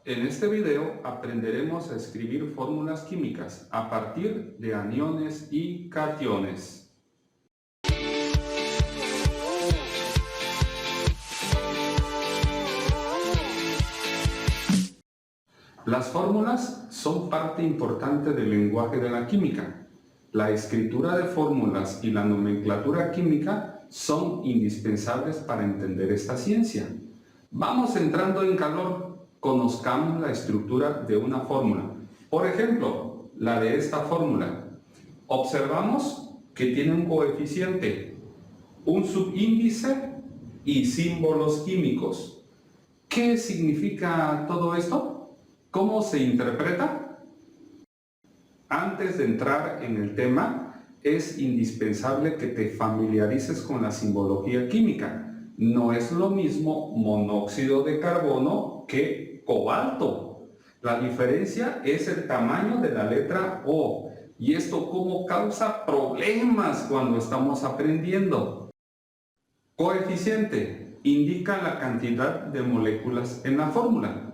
En este video aprenderemos a escribir fórmulas químicas a partir de aniones y cationes. Las fórmulas son parte importante del lenguaje de la química. La escritura de fórmulas y la nomenclatura química son indispensables para entender esta ciencia. Vamos entrando en calor, conozcamos la estructura de una fórmula. Por ejemplo, la de esta fórmula. Observamos que tiene un coeficiente, un subíndice y símbolos químicos. ¿Qué significa todo esto? ¿Cómo se interpreta? Antes de entrar en el tema, es indispensable que te familiarices con la simbología química. No es lo mismo monóxido de carbono que cobalto. La diferencia es el tamaño de la letra O. Y esto cómo causa problemas cuando estamos aprendiendo. Coeficiente indica la cantidad de moléculas en la fórmula.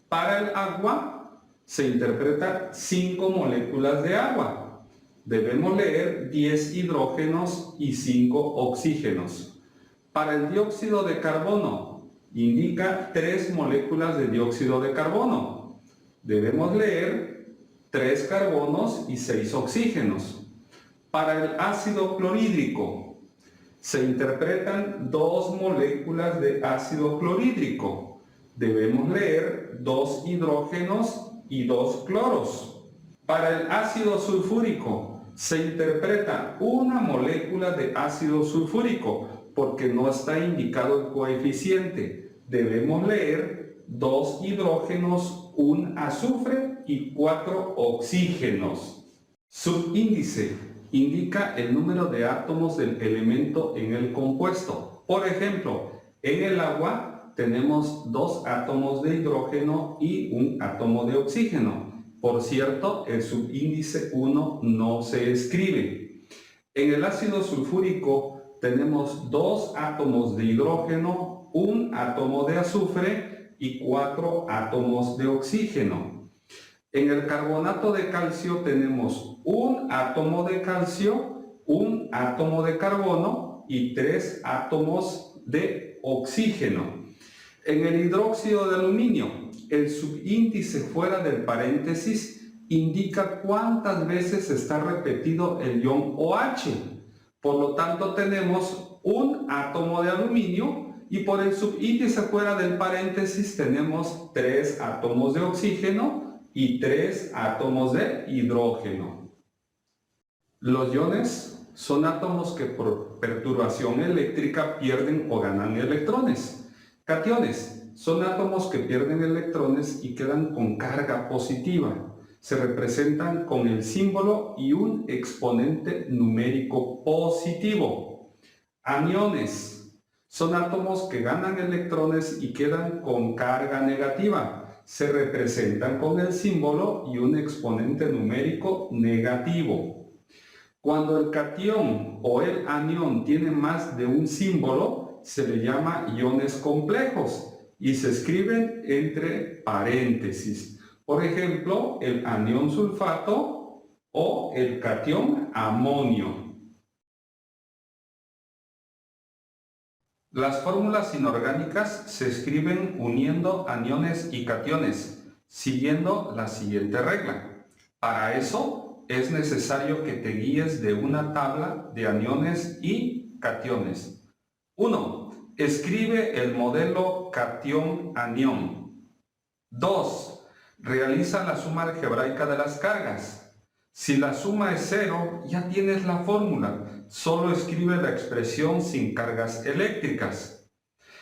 Para el agua se interpreta 5 moléculas de agua. Debemos leer 10 hidrógenos y 5 oxígenos. Para el dióxido de carbono indica 3 moléculas de dióxido de carbono. Debemos leer 3 carbonos y 6 oxígenos. Para el ácido clorhídrico se interpretan 2 moléculas de ácido clorhídrico. Debemos leer 2 hidrógenos y 2 cloros. Para el ácido sulfúrico se interpreta una molécula de ácido sulfúrico porque no está indicado el coeficiente. Debemos leer 2 hidrógenos, 1 azufre y 4 oxígenos. Subíndice indica el número de átomos del elemento en el compuesto. Por ejemplo, en el agua tenemos 2 átomos de hidrógeno y 1 átomo de oxígeno. Por cierto, el subíndice 1 no se escribe. En el ácido sulfúrico tenemos 2 átomos de hidrógeno, 1 átomo de azufre y 4 átomos de oxígeno. En el carbonato de calcio tenemos 1 átomo de calcio, 1 átomo de carbono y 3 átomos de oxígeno. En el hidróxido de aluminio, el subíndice fuera del paréntesis indica cuántas veces está repetido el ion OH. Por lo tanto, tenemos 1 átomo de aluminio y por el subíndice fuera del paréntesis tenemos 3 átomos de oxígeno y 3 átomos de hidrógeno. Los iones son átomos que por perturbación eléctrica pierden o ganan electrones. Cationes son átomos que pierden electrones y quedan con carga positiva. Se representan con el símbolo y un exponente numérico positivo. Aniones son átomos que ganan electrones y quedan con carga negativa. Se representan con el símbolo y un exponente numérico negativo. Cuando el catión o el anión tiene más de un símbolo, se le llama iones complejos y se escriben entre paréntesis. Por ejemplo, el anión sulfato o el catión amonio. Las fórmulas inorgánicas se escriben uniendo aniones y cationes, siguiendo la siguiente regla. Para eso es necesario que te guíes de una tabla de aniones y cationes. 1. Escribe el modelo catión-anión. 2. Realiza la suma algebraica de las cargas. Si la suma es 0, ya tienes la fórmula. Solo escribe la expresión sin cargas eléctricas.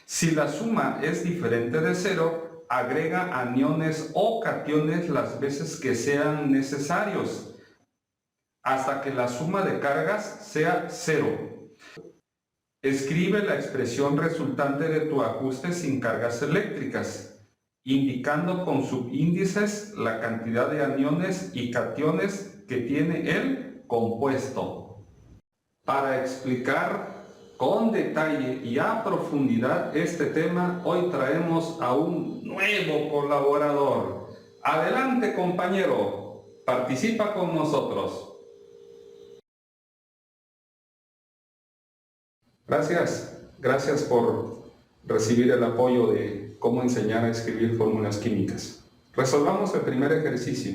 Si la suma es diferente de 0, agrega aniones o cationes las veces que sean necesarios, hasta que la suma de cargas sea 0. Escribe la expresión resultante de tu ajuste sin cargas eléctricas, indicando con subíndices la cantidad de aniones y cationes que tiene el compuesto. Para explicar con detalle y a profundidad este tema, hoy traemos a un nuevo colaborador. Adelante, compañero, participa con nosotros. Gracias por recibir el apoyo de cómo enseñar a escribir fórmulas químicas. Resolvamos el primer ejercicio.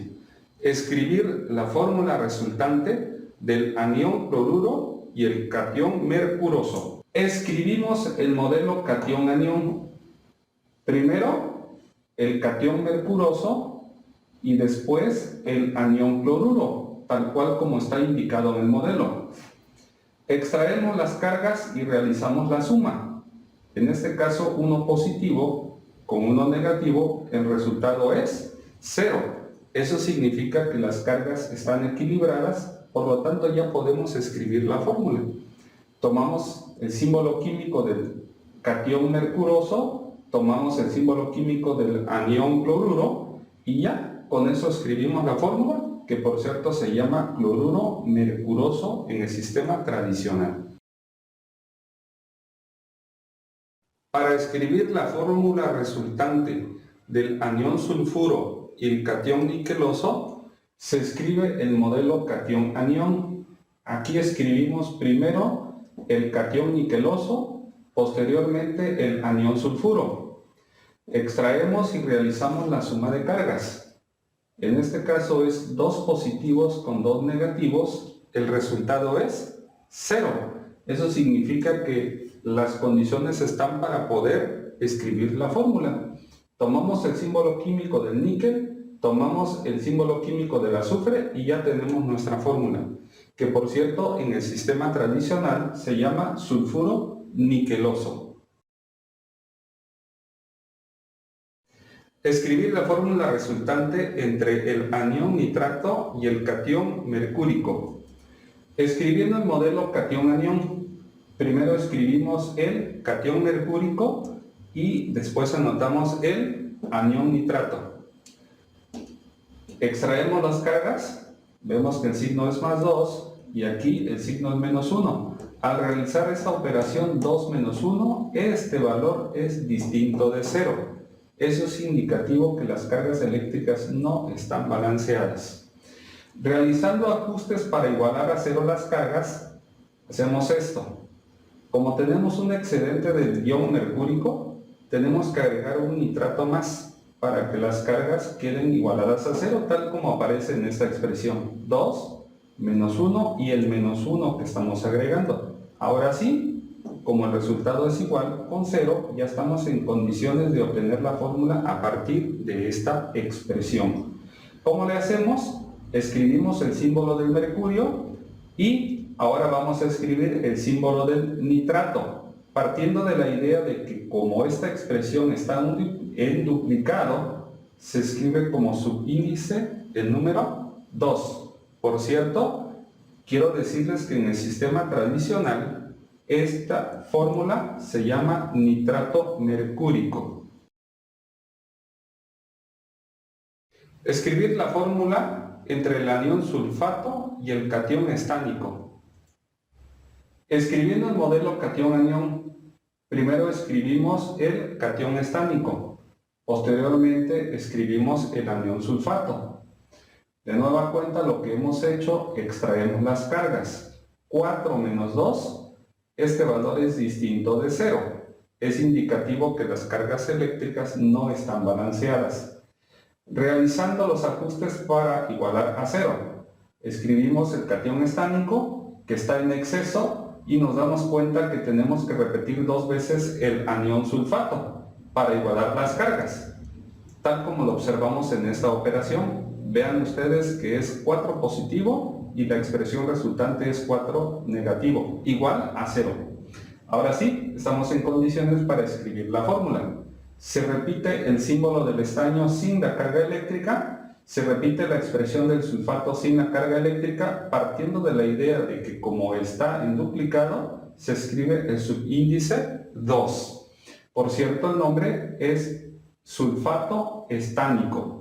Escribir la fórmula resultante del anión cloruro y el catión mercuroso. Escribimos el modelo catión-anión. Primero el catión mercuroso y después el anión cloruro, tal cual como está indicado en el modelo. Extraemos las cargas y realizamos la suma. En este caso, uno positivo con uno negativo, el resultado es 0. Eso significa que las cargas están equilibradas, por lo tanto ya podemos escribir la fórmula. Tomamos el símbolo químico del catión mercuroso, tomamos el símbolo químico del anión cloruro y ya con eso escribimos la fórmula, que por cierto se llama cloruro mercuroso en el sistema tradicional. Para escribir la fórmula resultante del anión sulfuro y el catión niqueloso, se escribe el modelo catión-anión. Aquí escribimos primero el catión niqueloso, posteriormente el anión sulfuro. Extraemos y realizamos la suma de cargas. En este caso es 2 positivos con 2 negativos, el resultado es 0. Eso significa que las condiciones están para poder escribir la fórmula. Tomamos el símbolo químico del níquel, tomamos el símbolo químico del azufre y ya tenemos nuestra fórmula, que por cierto en el sistema tradicional se llama sulfuro niqueloso. Escribir la fórmula resultante entre el anión nitrato y el catión mercúrico. Escribiendo el modelo catión-anión, primero escribimos el catión mercúrico y después anotamos el anión nitrato. Extraemos las cargas, vemos que el signo es más 2 y aquí el signo es menos 1. Al realizar esta operación 2 menos 1, este valor es distinto de 0. Eso es indicativo que las cargas eléctricas no están balanceadas. Realizando ajustes para igualar a 0 las cargas, hacemos esto. Como tenemos un excedente del ion mercúrico, tenemos que agregar un nitrato más para que las cargas queden igualadas a 0, tal como aparece en esta expresión. 2 menos 1 y el menos 1 que estamos agregando. Ahora sí, como el resultado es igual con 0, ya estamos en condiciones de obtener la fórmula a partir de esta expresión. ¿Cómo le hacemos? Escribimos el símbolo del mercurio y ahora vamos a escribir el símbolo del nitrato, partiendo de la idea de que como esta expresión está en duplicado, se escribe como subíndice el número 2. Por cierto, quiero decirles que en el sistema tradicional, esta fórmula se llama nitrato mercúrico. Escribir la fórmula entre el anión sulfato y el catión estánico. Escribiendo el modelo catión-anión, primero escribimos el catión estánico, posteriormente escribimos el anión sulfato. De nueva cuenta lo que hemos hecho, extraemos las cargas. 4 menos 2, este valor es distinto de 0. Es indicativo que las cargas eléctricas no están balanceadas. Realizando los ajustes para igualar a 0, escribimos el catión estánico que está en exceso y nos damos cuenta que tenemos que repetir 2 veces el anión sulfato para igualar las cargas, tal como lo observamos en esta operación. Vean ustedes que es 4 positivo y la expresión resultante es 4 negativo, igual a 0. Ahora sí, estamos en condiciones para escribir la fórmula. Se repite el símbolo del estaño sin la carga eléctrica, se repite la expresión del sulfato sin la carga eléctrica, partiendo de la idea de que como está en duplicado, se escribe el subíndice 2. Por cierto, el nombre es sulfato estánico.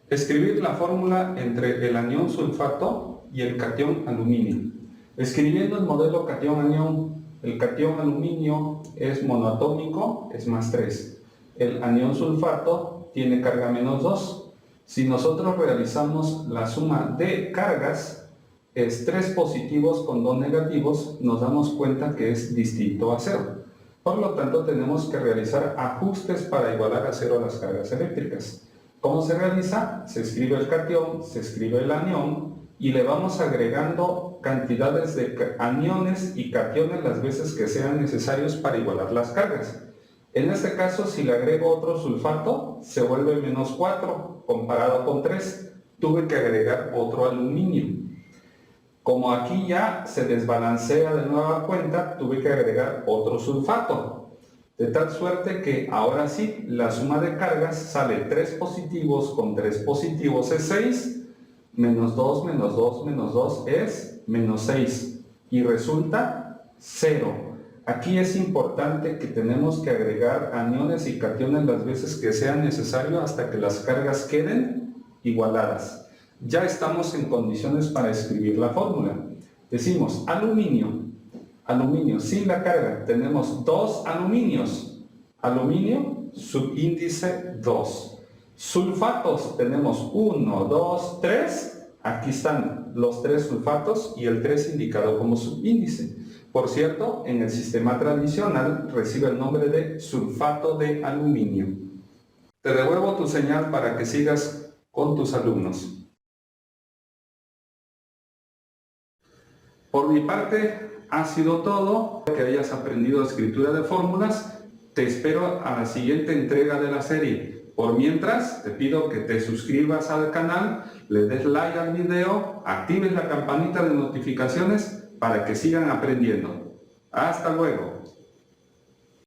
Escribir la fórmula entre el anión sulfato y el catión aluminio. Escribiendo el modelo catión-anión, el catión aluminio es monoatómico, es +3. El anión sulfato tiene carga -2. Si nosotros realizamos la suma de cargas, es 3 positivos con 2 negativos, nos damos cuenta que es distinto a 0. Por lo tanto, tenemos que realizar ajustes para igualar a 0 las cargas eléctricas. ¿Cómo se realiza? Se escribe el catión, se escribe el anión y le vamos agregando cantidades de aniones y cationes las veces que sean necesarios para igualar las cargas. En este caso, si le agrego otro sulfato, se vuelve -4 comparado con 3. Tuve que agregar otro aluminio. Como aquí ya se desbalancea de nueva cuenta, tuve que agregar otro sulfato. De tal suerte que ahora sí, la suma de cargas sale 3 positivos con 3 positivos es 6, -2, -2, -2 es -6 y resulta 0. Aquí es importante que tenemos que agregar aniones y cationes las veces que sea necesario hasta que las cargas queden igualadas. Ya estamos en condiciones para escribir la fórmula. Decimos aluminio, sin la carga, tenemos 2 aluminios, aluminio, subíndice 2. Sulfatos, tenemos 1, 2, 3, aquí están los 3 sulfatos y el 3 indicado como subíndice. Por cierto, en el sistema tradicional recibe el nombre de sulfato de aluminio. Te devuelvo tu señal para que sigas con tus alumnos. Por mi parte, ha sido todo. Que hayas aprendido escritura de fórmulas. Te espero a la siguiente entrega de la serie. Por mientras, te pido que te suscribas al canal, le des like al video, actives la campanita de notificaciones para que sigan aprendiendo. ¡Hasta luego!